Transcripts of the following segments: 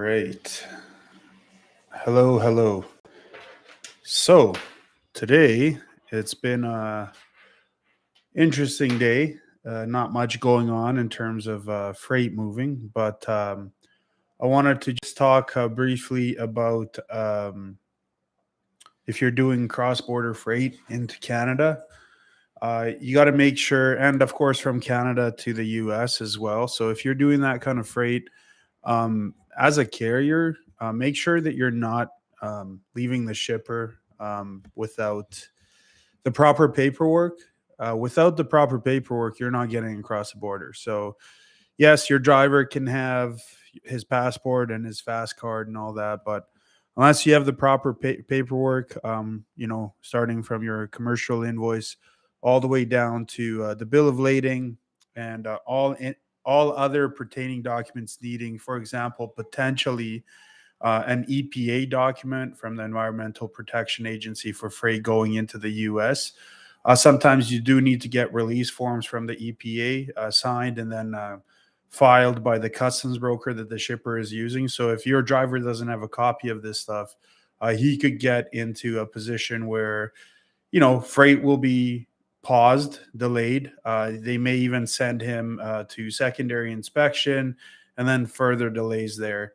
right. Hello, hello. So, today it's been a interesting day. Not much going on in terms of freight moving, but I wanted to just talk briefly about if you're doing cross-border freight into Canada. You got to make sure, and of course from Canada to the U.S. as well. So if you're doing that kind of freight, as a carrier, make sure that you're not leaving the shipper without the proper paperwork. Without the proper paperwork, you're not getting across the border. So, yes, your driver can have his passport and his fast card and all that, but unless you have the proper paperwork, starting from your commercial invoice all the way down to the bill of lading and all other pertaining documents needing, for example, potentially an EPA document from the Environmental Protection Agency for freight going into the U.S. Sometimes you do need to get release forms from the EPA signed and then filed by the customs broker that the shipper is using. So if your driver doesn't have a copy of this stuff, he could get into a position where, freight will be paused, delayed. They may even send him to secondary inspection and then further delays there.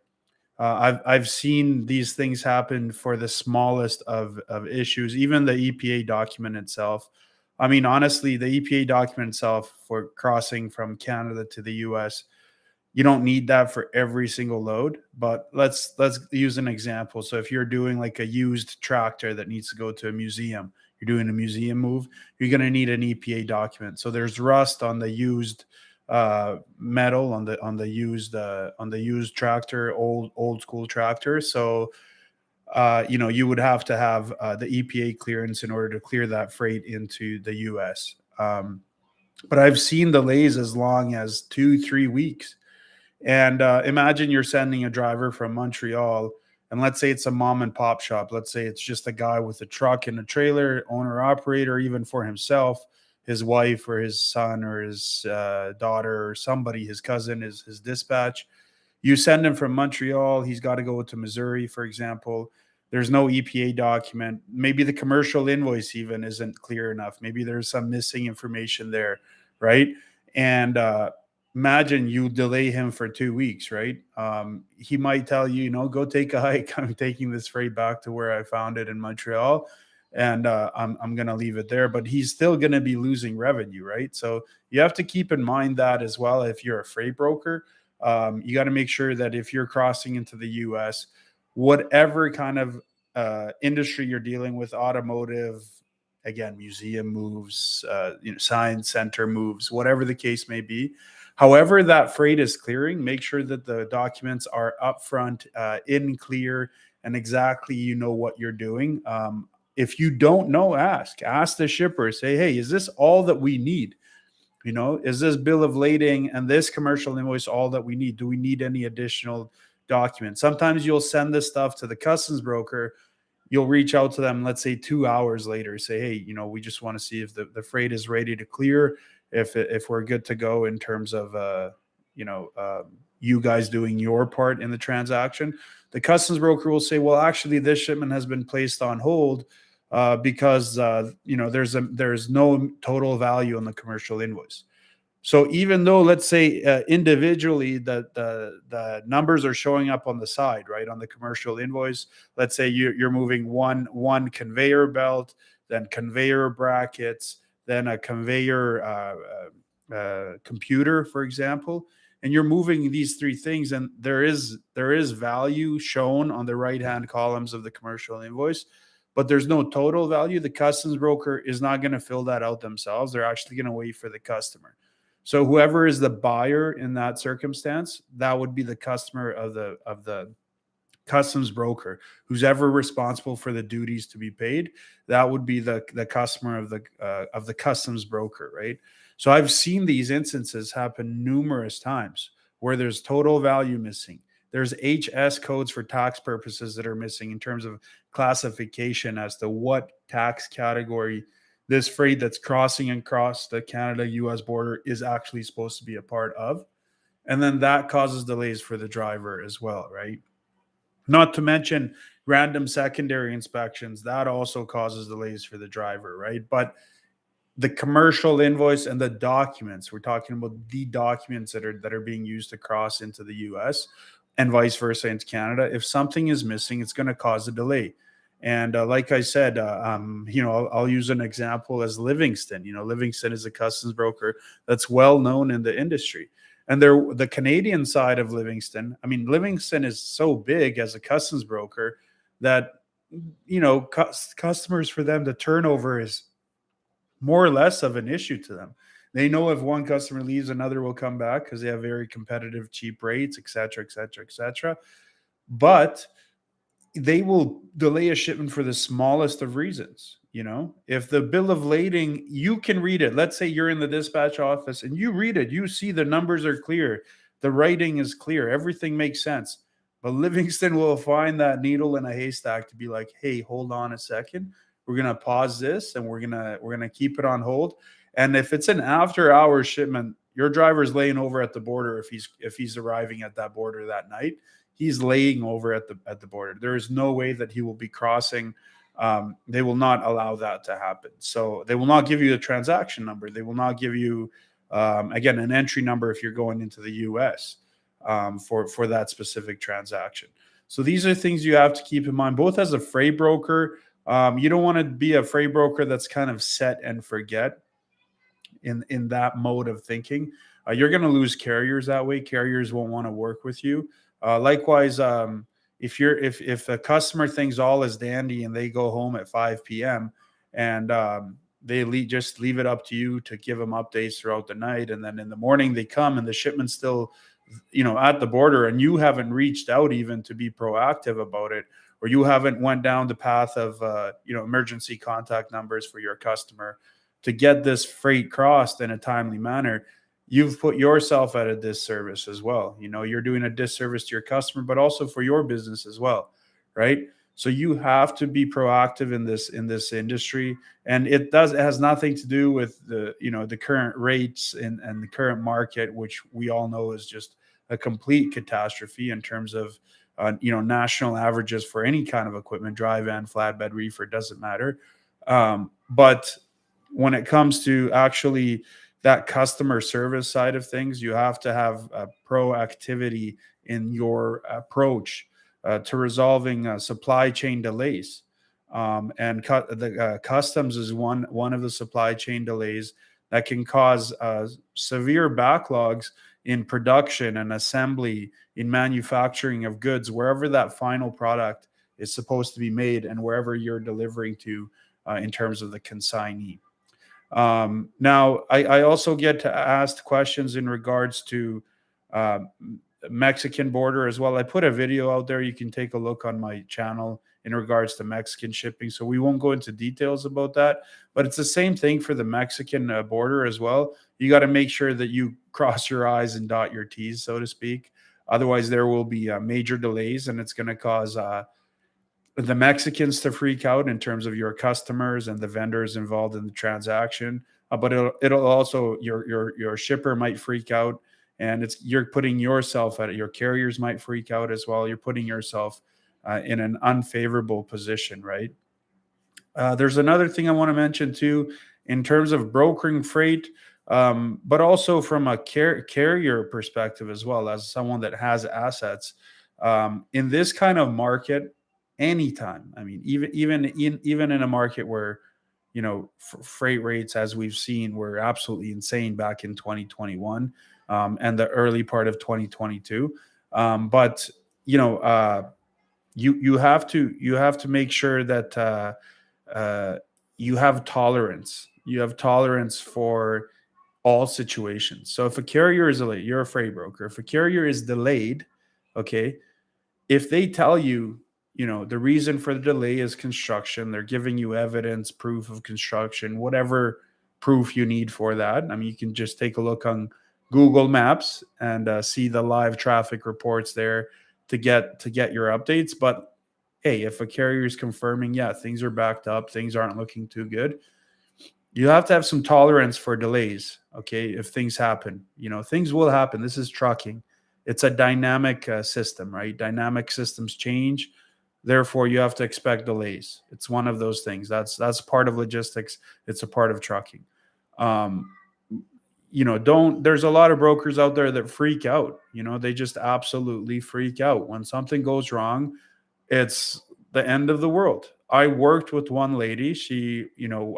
I've seen these things happen for the smallest of issues, even the EPA document itself. I mean, honestly, the EPA document itself for crossing from Canada to the US, you don't need that for every single load. But let's use an example. So if you're doing like a used tractor that needs to go to a museum, you're doing a museum move, you're going to need an EPA document. So there's rust on the used metal on the used tractor, old school tractor. So you would have to have the EPA clearance in order to clear that freight into the US. But I've seen delays as long as 2-3 weeks. And imagine you're sending a driver from Montreal, and let's say it's a mom and pop shop. Let's say it's just a guy with a truck and a trailer, owner operator, even for himself, his wife or his son or his daughter or somebody, his cousin, his dispatch. You send him from Montreal, he's got to go to Missouri, for example. There's no EPA document. Maybe the commercial invoice even isn't clear enough. Maybe there's some missing information there, right? And imagine you delay him for 2 weeks, right? He might tell you, go take a hike. I'm taking this freight back to where I found it in Montreal, and I'm going to leave it there. But he's still going to be losing revenue, right? So you have to keep in mind that as well. If you're a freight broker, you got to make sure that if you're crossing into the U.S., whatever kind of industry you're dealing with, automotive, again, museum moves, science center moves, whatever the case may be. However, that freight is clearing, make sure that the documents are upfront, in clear, and exactly what you're doing. If you don't know, ask the shipper. Say, hey, is this all that we need? Is this bill of lading and this commercial invoice all that we need? Do we need any additional documents? Sometimes you'll send this stuff to the customs broker. You'll reach out to them, let's say 2 hours later, say, hey, we just want to see if the freight is ready to clear, if we're good to go in terms of, you guys doing your part in the transaction. The customs broker will say, well, actually, this shipment has been placed on hold because there's no total value on the commercial invoice. So even though, let's say, individually the numbers are showing up on the side, right, on the commercial invoice. Let's say you're moving one conveyor belt, then conveyor brackets, then a conveyor computer, for example, and you're moving these three things, and there is value shown on the right hand columns of the commercial invoice, but there's no total value. The customs broker is not going to fill that out themselves. They're actually going to wait for the customer. So whoever is the buyer in that circumstance, that would be the customer of the customs broker. Who's ever responsible for the duties to be paid, that would be the customer of the customs broker, right? So I've seen these instances happen numerous times where there's total value missing. There's HS codes for tax purposes that are missing in terms of classification as to what tax category this freight that's crossing across the Canada-US border is actually supposed to be a part of. And then that causes delays for the driver as well, right? Not to mention random secondary inspections. That also causes delays for the driver, right? But the commercial invoice and the documents, we're talking about the documents that are being used to cross into the US and vice versa into Canada. If something is missing, it's going to cause a delay. And like I said, I'll use an example as Livingston. Livingston is a customs broker that's well known in the industry. And the Canadian side of Livingston, I mean, Livingston is so big as a customs broker that, customers, for them, the turnover is more or less of an issue to them. They know if one customer leaves, another will come back because they have very competitive, cheap rates, et cetera, et cetera, et cetera. But they will delay a shipment for the smallest of reasons. If the bill of lading, you can read it. Let's say you're in the dispatch office and you read it, you see the numbers are clear, the writing is clear, everything makes sense. But Livingston will find that needle in a haystack to be like, hey, hold on a second. We're gonna pause this and we're gonna keep it on hold. And if it's an after hours shipment, your driver's laying over at the border if he's arriving at that border that night. He's laying over at the border. There is no way that he will be crossing. They will not allow that to happen. So they will not give you a transaction number. They will not give you, again, an entry number if you're going into the U.S. For that specific transaction. So these are things you have to keep in mind, both as a freight broker. You don't want to be a freight broker that's kind of set and forget in that mode of thinking. You're going to lose carriers that way. Carriers won't want to work with you. Likewise, if a customer thinks all is dandy and they go home at 5 p.m. and just leave it up to you to give them updates throughout the night, and then in the morning they come and the shipment's still at the border, and you haven't reached out even to be proactive about it, or you haven't went down the path of emergency contact numbers for your customer to get this freight crossed in a timely manner, you've put yourself at a disservice as well. You're doing a disservice to your customer, but also for your business as well, right? So you have to be proactive in this industry, and it has nothing to do with the current rates and the current market, which we all know is just a complete catastrophe in terms of national averages for any kind of equipment, dry van, flatbed, reefer, doesn't matter. But when it comes to actually that customer service side of things, you have to have proactivity in your approach to resolving supply chain delays. And customs is one of the supply chain delays that can cause severe backlogs in production and assembly, in manufacturing of goods, wherever that final product is supposed to be made and wherever you're delivering to in terms of the consignee. Now, I also get to ask questions in regards to uh, Mexican border as well. I put a video out there. You can take a look on my channel in regards to Mexican shipping. So we won't go into details about that, but it's the same thing for the Mexican border as well. You got to make sure that you cross your I's and dot your T's, so to speak. Otherwise, there will be major delays, and it's going to cause the Mexicans to freak out in terms of your customers and the vendors involved in the transaction. But it'll also your shipper might freak out, and you're putting yourself at it. Your carriers might freak out as well. You're putting yourself in an unfavorable position, right? There's another thing I want to mention too, in terms of brokering freight, but also from a carrier perspective as well, as someone that has assets in this kind of market. Anytime, I mean, even in a market where freight rates, as we've seen, were absolutely insane back in 2021 and the early part of 2022. But you know, you have to make sure that uh, you have tolerance. You have tolerance for all situations. So if a carrier is delayed, you're a freight broker. If a carrier is delayed, okay, if they tell you, the reason for the delay is construction, they're giving you evidence, proof of construction, whatever proof you need for that. I mean, you can just take a look on Google Maps and see the live traffic reports there to get your updates. But hey, if a carrier is confirming, yeah, things are backed up, things aren't looking too good, you have to have some tolerance for delays. Okay, if things happen, things will happen. This is trucking. It's a dynamic system, right? Dynamic systems change. Therefore, you have to expect delays. It's one of those things. That's part of logistics. It's a part of trucking. Um, don't. There's a lot of brokers out there that freak out. They just absolutely freak out when something goes wrong. It's the end of the world. I worked with one lady.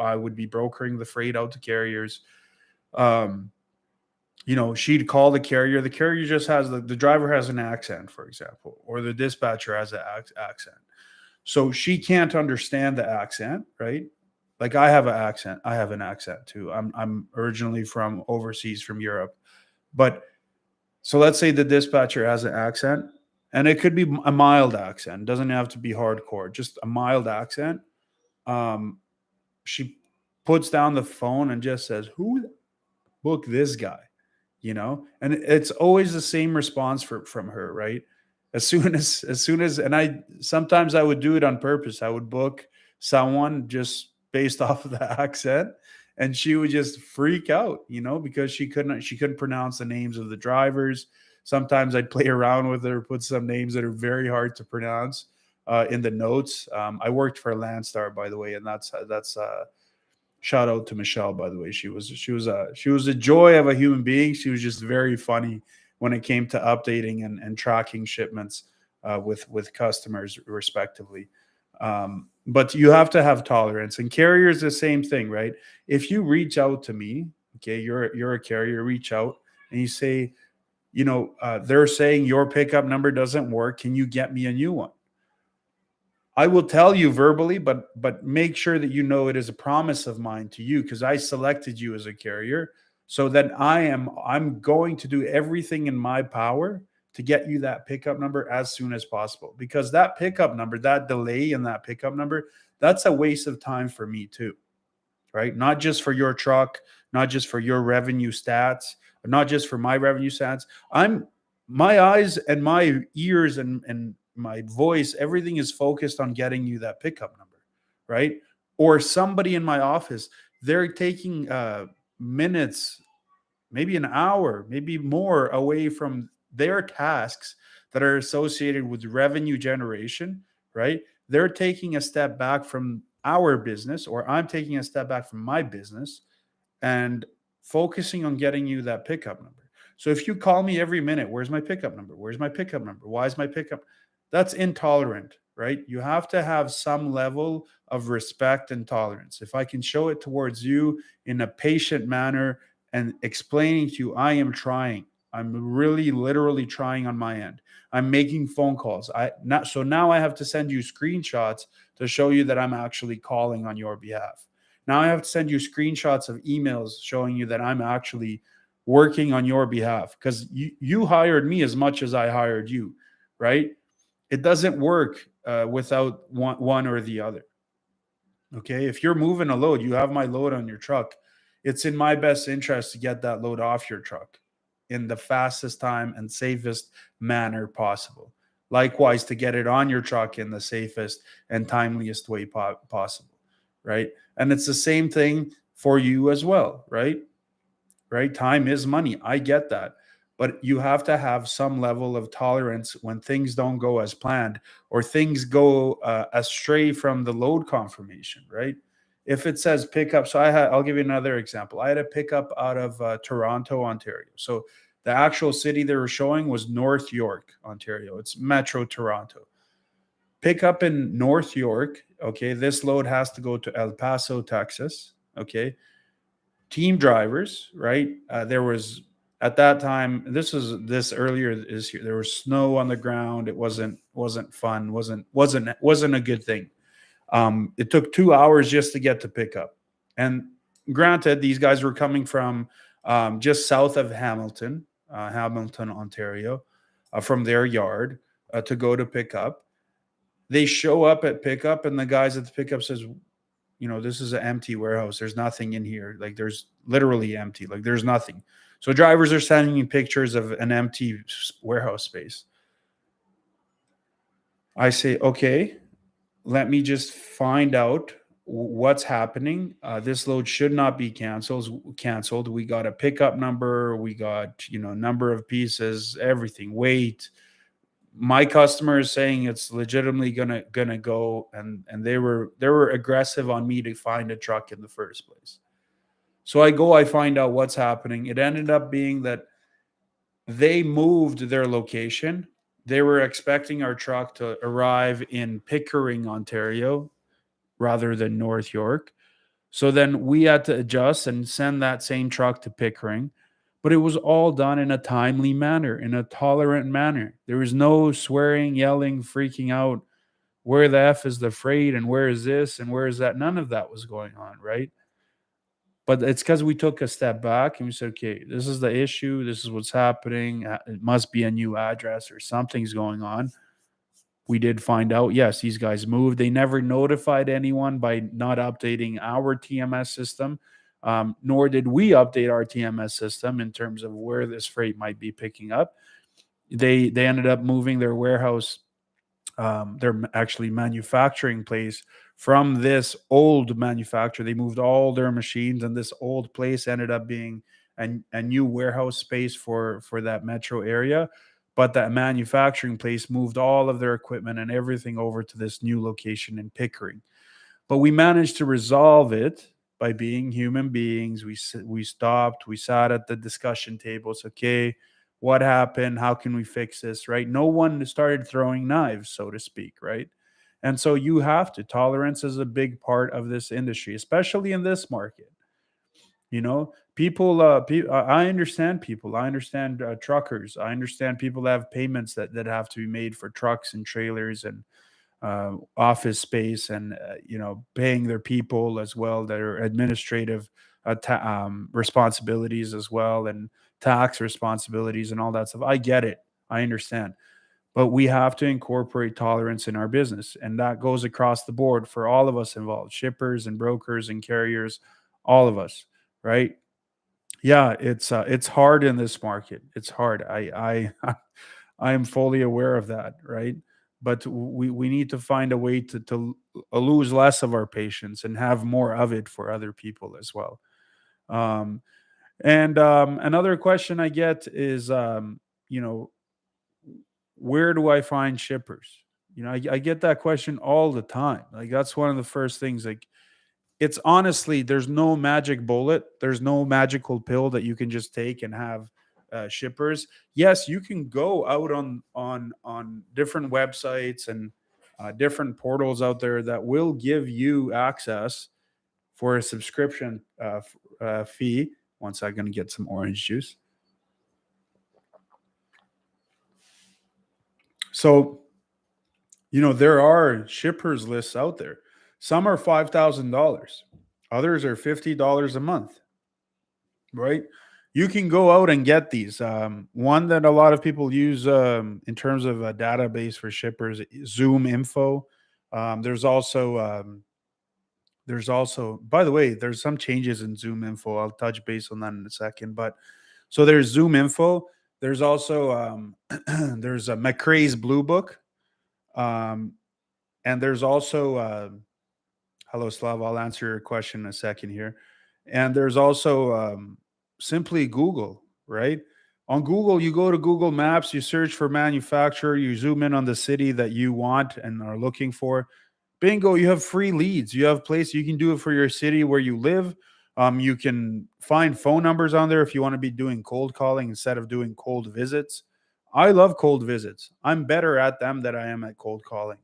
I would be brokering the freight out to carriers. Um, she'd call the carrier. The carrier just has the driver has an accent, for example, or the dispatcher has an accent. So she can't understand the accent, right? Like I have an accent. I have an accent too. I'm originally from overseas, from Europe. But so let's say the dispatcher has an accent, and it could be a mild accent. It doesn't have to be hardcore, just a mild accent. Um, she puts down the phone and just says, "Who booked this guy?" And it's always the same response from her, right? As soon as, and I sometimes I would do it on purpose. I would book someone just based off of the accent, and she would just freak out, because she couldn't pronounce the names of the drivers. Sometimes I'd play around with her, put some names that are very hard to pronounce in the notes. I worked for Landstar, by the way, and that's shout out to Michelle, by the way. She was a joy of a human being. She was just very funny when it came to updating and tracking shipments with customers, respectively. But you have to have tolerance, and carriers the same thing, right? If you reach out to me, okay, you're a carrier, reach out and you say, they're saying your pickup number doesn't work. Can you get me a new one? I will tell you verbally, but make sure that you know it is a promise of mine to you, because I selected you as a carrier. So that I'm going to do everything in my power to get you that pickup number as soon as possible. Because that pickup number, that delay in that pickup number, that's a waste of time for me too, right? Not just for your truck, not just for your revenue stats, not just for my revenue stats. My eyes and my ears and my voice, everything is focused on getting you that pickup number, right? Or somebody in my office, they're taking minutes, maybe an hour, maybe more away from their tasks that are associated with revenue generation, right? They're taking a step back from our business, or I'm taking a step back from my business and focusing on getting you that pickup number. So if you call me every minute, where's my pickup number? Where's my pickup number? Why is my pickup? That's intolerant, right? You have to have some level of respect and tolerance. If I can show it towards you in a patient manner and explaining to you, I am trying. I'm really literally trying on my end. I'm making phone calls. So now I have to send you screenshots to show you that I'm actually calling on your behalf. Now I have to send you screenshots of emails showing you that I'm actually working on your behalf, because you hired me as much as I hired you, right? It doesn't work without one or the other. Okay. If you're moving a load, you have my load on your truck. It's in my best interest to get that load off your truck in the fastest time and safest manner possible. Likewise, to get it on your truck in the safest and timeliest way possible. Right. And it's the same thing for you as well. Right? Time is money. I get that. But you have to have some level of tolerance when things don't go as planned, or things go astray from the load confirmation, right? If it says pickup, I'll give you another example. I had a pickup out of Toronto, Ontario. So the actual city they were showing was North York, Ontario. It's Metro Toronto. Pickup in North York. Okay. This load has to go to El Paso, Texas. Okay. Team drivers, right? There was at that time. This earlier this year. There was snow on the ground. It wasn't fun. wasn't a good thing. It took 2 hours just to get to pickup. And granted, these guys were coming from just south of Hamilton, Ontario, from their yard to go to pick up. They show up at pickup, and the guys at the pickup says, this is an empty warehouse. There's nothing in here. Like, there's literally empty. Like, there's nothing. So drivers are sending me pictures of an empty warehouse space. I say, okay, let me just find out what's happening. This load should not be canceled. We got a pickup number, we got, number of pieces, everything, weight. My customer is saying it's legitimately gonna go, and they were aggressive on me to find a truck in the first place. So I find out what's happening. It ended up being that they moved their location. They were expecting our truck to arrive in Pickering, Ontario, rather than North York. So then we had to adjust and send that same truck to Pickering. But it was all done in a timely manner, in a tolerant manner. There was no swearing, yelling, freaking out. Where the F is the freight, and where is this and where is that? None of that was going on, right? But it's because we took a step back and we said, okay, this is the issue. This is what's happening. It must be a new address or something's going on. We did find out, yes, these guys moved. They never notified anyone by not updating our TMS system, nor did we update our TMS system in terms of where this freight might be picking up. They ended up moving their warehouse, their actually manufacturing place from this old manufacturer. They moved all their machines, and this old place ended up being a new warehouse space for that metro area. But that manufacturing place moved all of their equipment and everything over to this new location in Pickering. But we managed to resolve it by being human beings. We stopped, we sat at the discussion tables. Okay, what happened? How can we fix this? Right? No one started throwing knives, so to speak. Right? And so you have to. Tolerance is a big part of this industry, especially in this market. People. I understand people. I understand truckers. I understand people that have payments that have to be made for trucks and trailers and office space, and paying their people as well, their administrative responsibilities as well, and tax responsibilities and all that stuff. I get it. I understand. But we have to incorporate tolerance in our business, and that goes across the board for all of us involved, shippers and brokers and carriers, all of us, right? Yeah, it's hard in this market. It's hard. I am fully aware of that, right? But we need to find a way to lose less of our patience and have more of it for other people as well. Um, and another question I get is, you know, where do I find shippers? I get that question all the time. Like, that's one of the first things. Like, it's honestly, there's no magic bullet. There's no magical pill that you can just take and have shippers. Yes, you can go out on different websites and different portals out there that will give you access for a subscription fee. Once I'm going to get some orange juice. So, there are shippers lists out there. Some are $5,000. Others are $50 a month, right? You can go out and get these. One that a lot of people use in terms of a database for shippers, Zoom Info. There's also, by the way, there's some changes in Zoom Info. I'll touch base on that in a second. But so there's Zoom Info. There's also there's a McCrae's Blue Book, um, and there's also hello, Slav. I'll answer your question in a second here. And there's also simply Google, right? On Google, you go to Google Maps, you search for manufacturer, you zoom in on the city that you want and are looking for. Bingo, you have free leads. You have place. You can do it for your city where you live. You can find phone numbers on there if you want to be doing cold calling instead of doing cold visits. I love cold visits. I'm better at them than I am at cold calling.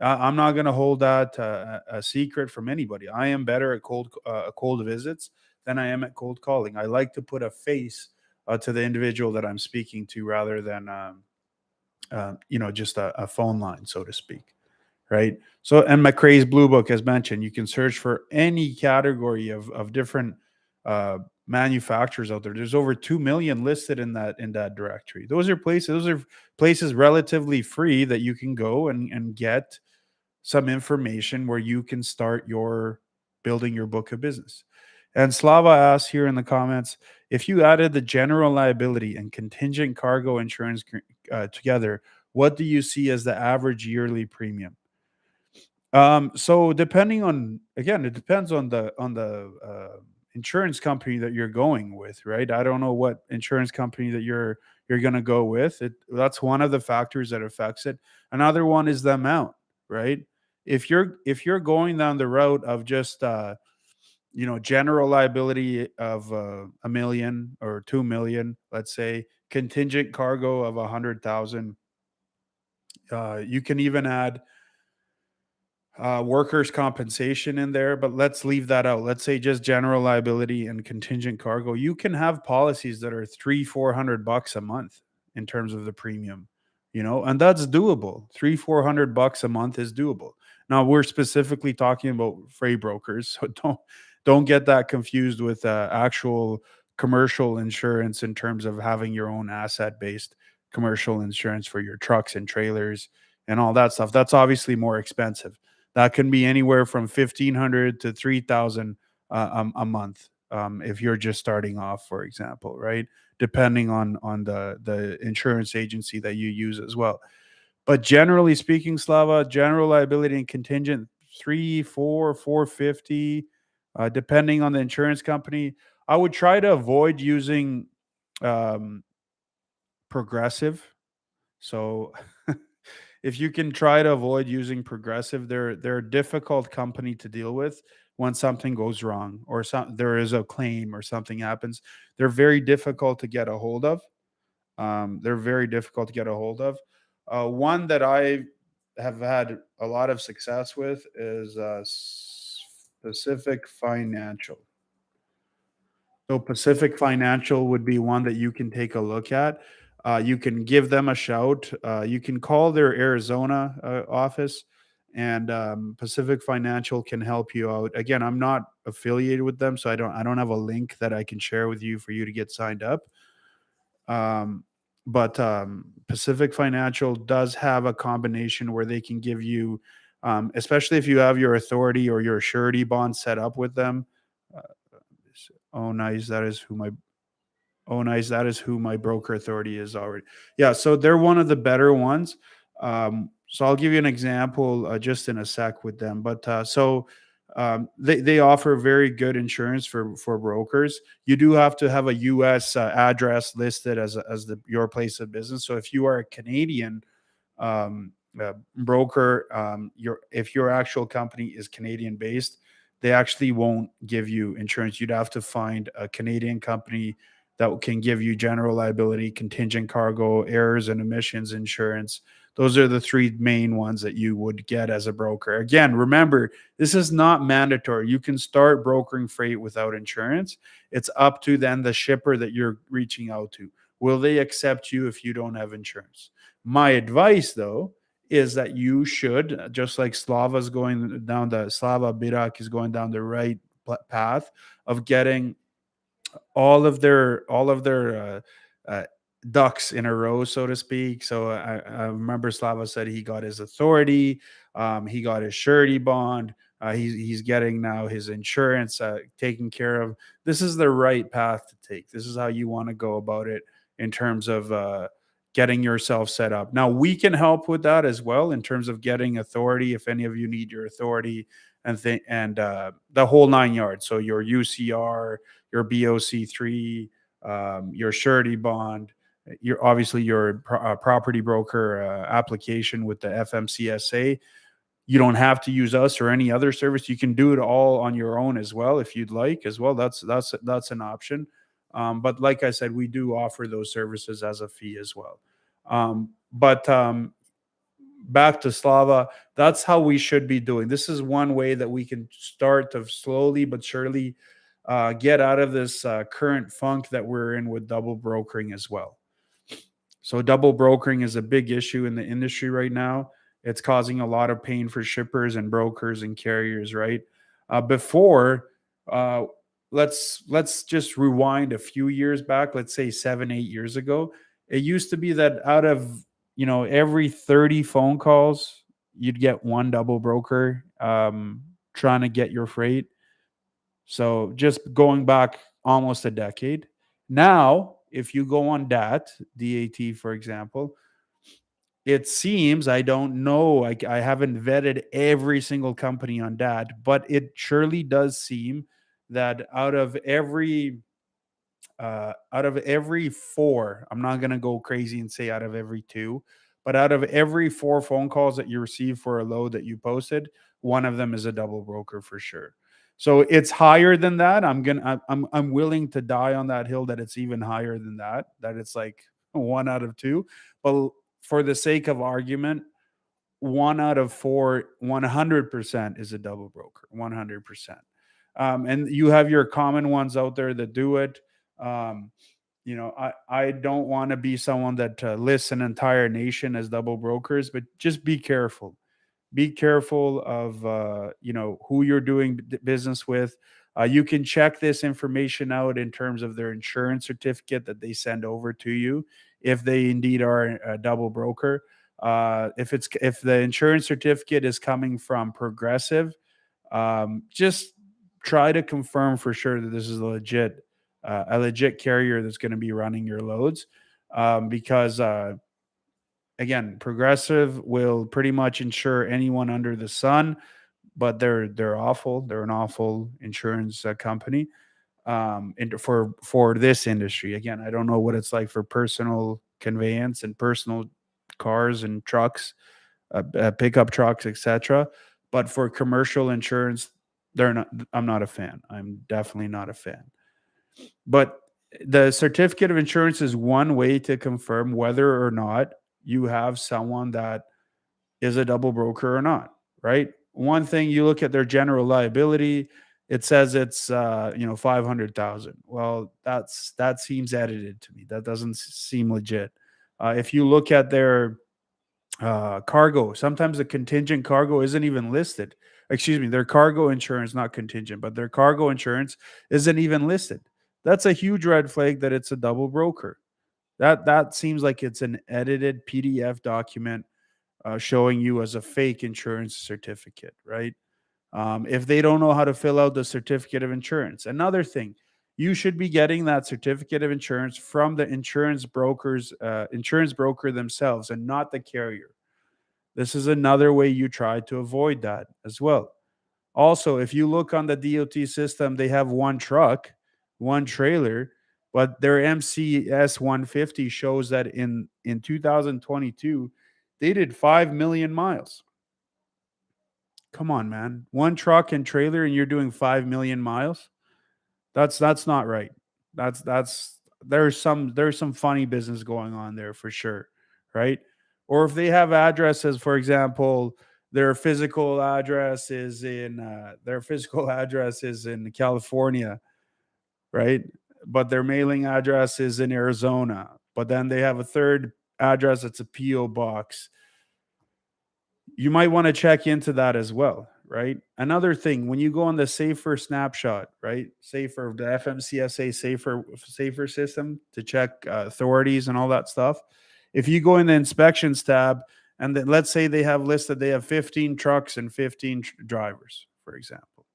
I'm not going to hold that a secret from anybody. I am better at cold visits than I am at cold calling. I like to put a face to the individual that I'm speaking to rather than just a phone line, so to speak. Right. So, and McCrae's Blue Book, as mentioned, you can search for any category of different manufacturers out there. There's over 2 million listed in that directory. Those are places relatively free that you can go and get some information where you can start your building your book of business. And Slava asks here in the comments, if you added the general liability and contingent cargo insurance together, what do you see as the average yearly premium? So depending on, again, it depends on the insurance company that you're going with, right? I don't know what insurance company that you're going to go with. That's one of the factors that affects it. Another one is the amount, right? If you're going down the route of just general liability of 1 million or 2 million, let's say, contingent cargo of 100,000, you can even add workers' compensation in there, but let's leave that out. Let's say just general liability and contingent cargo. You can have policies that are 300-400 bucks a month in terms of the premium, and that's doable. 300-400 bucks a month is doable. Now we're specifically talking about freight brokers, so don't get that confused with actual commercial insurance in terms of having your own asset based commercial insurance for your trucks and trailers and all that stuff. That's obviously more expensive. That can be anywhere from 1,500 to 3,000 a month, if you're just starting off, for example, right? Depending on the insurance agency that you use as well. But generally speaking, Slava, general liability and contingent 450, depending on the insurance company. I would try to avoid using um, progressive. So if you can try to avoid using progressive, they're a difficult company to deal with when something goes wrong or there is a claim or something happens. They're very difficult to get a hold of. They're very difficult to get a hold of. One that I have had a lot of success with is Pacific Financial. So Pacific Financial would be one that you can take a look at. You can give them a shout. You can call their Arizona office, and Pacific Financial can help you out. Again, I'm not affiliated with them, so I don't have a link that I can share with you for you to get signed up. Um, but Pacific Financial does have a combination where they can give you, especially if you have your authority or your surety bond set up with them. Uh, oh, nice. That is who my broker authority is already. Yeah, so they're one of the better ones. So I'll give you an example just in a sec with them. But they offer very good insurance for brokers. You do have to have a U.S. Address listed as your place of business. So if you are a Canadian broker, if your actual company is Canadian based, they actually won't give you insurance. You'd have to find a Canadian company that can give you general liability, contingent cargo, errors and emissions insurance. Those are the three main ones that you would get as a broker. Again, remember, this is not mandatory. You can start brokering freight without insurance. It's up to then the shipper that you're reaching out to. Will they accept you if you don't have insurance? My advice, though, is that you should, just like Slava Birak is going down the right path of getting all of their ducks in a row, so to speak. So I remember Slava said he got his authority, he got his surety bond, he's getting now his insurance taken care of. This is the right path to take. This is how you want to go about it in terms of getting yourself set up. Now we can help with that as well in terms of getting authority. If any of you need your authority and the whole 9 yards, so your UCR, your BOC3, your surety bond, your obviously your property broker application with the FMCSA. You don't have to use us or any other service. You can do it all on your own as well if you'd like as well. That's an option. But like I said, we do offer those services as a fee as well. But back to Slava, that's how we should be doing. This is one way that we can start to slowly but surely get out of this current funk that we're in with double brokering as well. So double brokering is a big issue in the industry right now. It's causing a lot of pain for shippers and brokers and carriers, right? Before, uh, let's just rewind a few years back. Let's say 7, 8 years ago. It used to be that out of every 30 phone calls, you'd get one double broker trying to get your freight. So just going back almost a decade. Now, if you go on DAT, for example, It seems, I don't know, I haven't vetted every single company on that, but it surely does seem that out of every four, I'm not going to go crazy and say out of every two, but out of every four phone calls that you receive for a load that you posted, one of them is a double broker for sure. So it's higher than that. I'm willing to die on that hill that it's even higher than that, that it's like one out of two. But for the sake of argument, one out of four, 100% is a double broker, 100%. And you have your common ones out there that do it. Um, I don't want to be someone that lists an entire nation as double brokers, but just be careful of who you're doing business with. You can check this information out in terms of their insurance certificate that they send over to you, if they indeed are a double broker. If the insurance certificate is coming from Progressive, just try to confirm for sure that this is a legit carrier that's going to be running your loads, because again, Progressive will pretty much insure anyone under the sun, but they're awful. They're an awful insurance company, for this industry. Again, I don't know what it's like for personal conveyance and personal cars and trucks, pickup trucks, etc. But for commercial insurance, they're not. I'm not a fan. I'm definitely not a fan. But the certificate of insurance is one way to confirm whether or not you have someone that is a double broker or not, right? One thing, you look at their general liability, it says it's 500,000. Well, that seems edited to me. That doesn't seem legit. If you look at their cargo, sometimes the contingent cargo isn't even listed. Excuse me, their cargo insurance, not contingent, but their cargo insurance isn't even listed. That's a huge red flag that it's a double broker. That seems like it's an edited PDF document, showing you as a fake insurance certificate, right? If they don't know how to fill out the certificate of insurance, another thing, you should be getting that certificate of insurance from the insurance broker themselves, and not the carrier. This is another way you try to avoid that as well. Also, if you look on the DOT system, they have one truck, one trailer, but their MCS 150 shows that in 2022 they did 5 million miles. Come on, man. One truck and trailer and you're doing 5 million miles? That's not right. That's there's some funny business going on there for sure, right? Or if they have addresses, for example, their physical address is in California, right? But their mailing address is in Arizona. But then they have a third address that's a PO box. You might want to check into that as well, right? Another thing, when you go on the safer snapshot, right? Safer, the FMCSA safer system to check authorities and all that stuff. If you go in the inspections tab, and then let's say they have 15 trucks and 15 drivers, for example.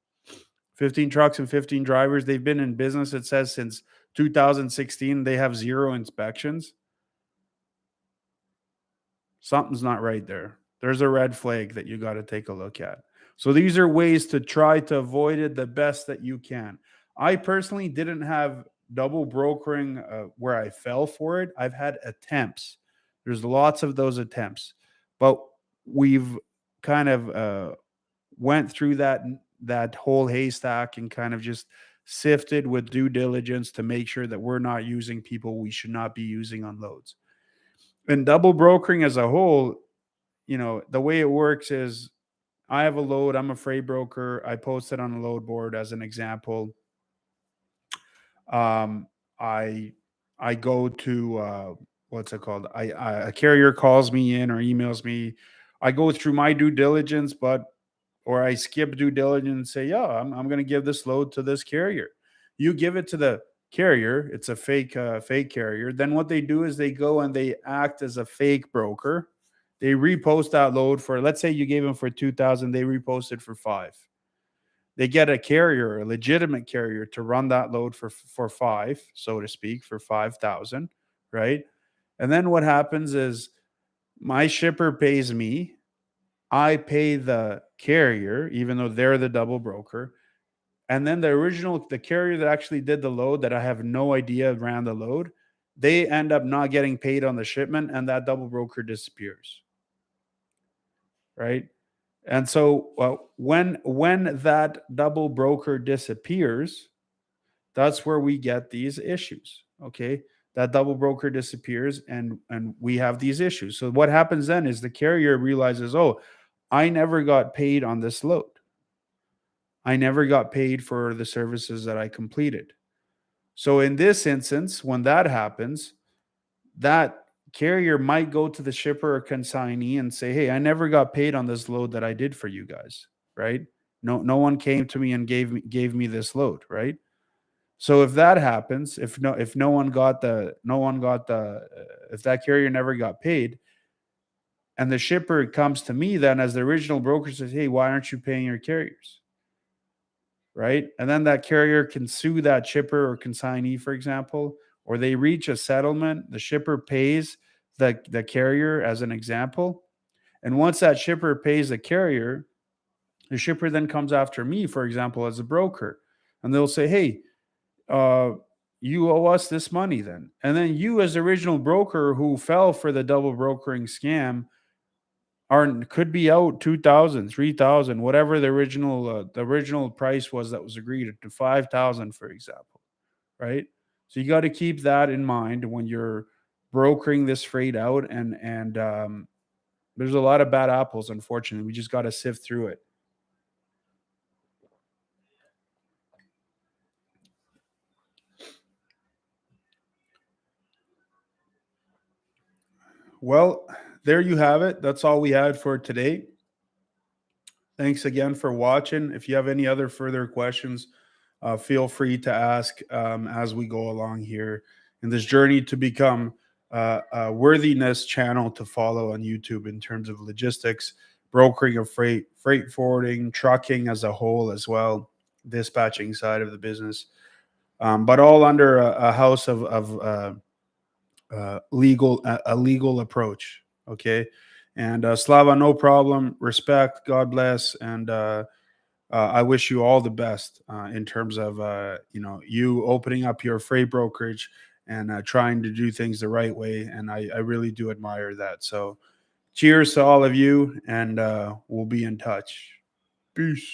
15 trucks and 15 drivers. They've been in business, it says, since 2016. They have zero inspections. Something's not right there. There's a red flag that you got to take a look at. So these are ways to try to avoid it the best that you can. I personally didn't have double brokering where I fell for it. I've had attempts. There's lots of those attempts, but we've kind of went through that whole haystack and kind of just sifted with due diligence to make sure that we're not using people we should not be using on loads. And double brokering as a whole, the way it works is, I have a load, I'm a freight broker, I post it on a load board as an example. Um, I I go to what's it called? A carrier calls me in or emails me. I go through my due diligence, but or I skip due diligence and say, yeah, I'm going to give this load to this carrier. You give it to the carrier, it's a fake carrier. Then what they do is they go and they act as a fake broker. They repost that load for, let's say you gave them for 2,000, they repost it for 5. They get a carrier, a legitimate carrier, to run that load for 5, so to speak, for 5,000, right? And then what happens is My shipper pays me. I pay the carrier, even though they're the double broker. And then the carrier that actually did the load that I have no idea ran the load, they end up not getting paid on the shipment and that double broker disappears. Right. And so when that double broker disappears, that's where we get these issues. Okay. That double broker disappears and we have these issues. So what happens then is the carrier realizes, oh, I never got paid on this load. I never got paid for the services that I completed. So in this instance, when that happens, that carrier might go to the shipper or consignee and say, "Hey, I never got paid on this load that I did for you guys." Right? No one came to me and gave me this load, right? So if that happens, if if that carrier never got paid and the shipper comes to me then as the original broker says, "Hey, why aren't you paying your carriers?" Right? And then that carrier can sue that shipper or consignee, for example, or they reach a settlement. The shipper pays the carrier, as an example. And once that shipper pays the carrier, the shipper then comes after me, for example, as a broker. And they'll say, hey, uh, you owe us this money then. And then you, as the original broker who fell for the double brokering scam, are could be out 2,000, 3,000, whatever the original price was that was agreed to 5,000, for example, right? So you got to keep that in mind when you're brokering this freight out, and there's a lot of bad apples, unfortunately. We just got to sift through it. Well, there you have it. That's all we had for today. Thanks again for watching. If you have any other further questions, feel free to ask as we go along here in this journey to become a worthiness channel to follow on YouTube in terms of logistics, brokering of freight, freight forwarding, trucking as a whole as well, dispatching side of the business, but all under a house of a legal approach. Okay, and Slava, no problem. Respect. God bless, and I wish you all the best in terms of you opening up your freight brokerage and trying to do things the right way. And I really do admire that. So, cheers to all of you, and we'll be in touch. Peace.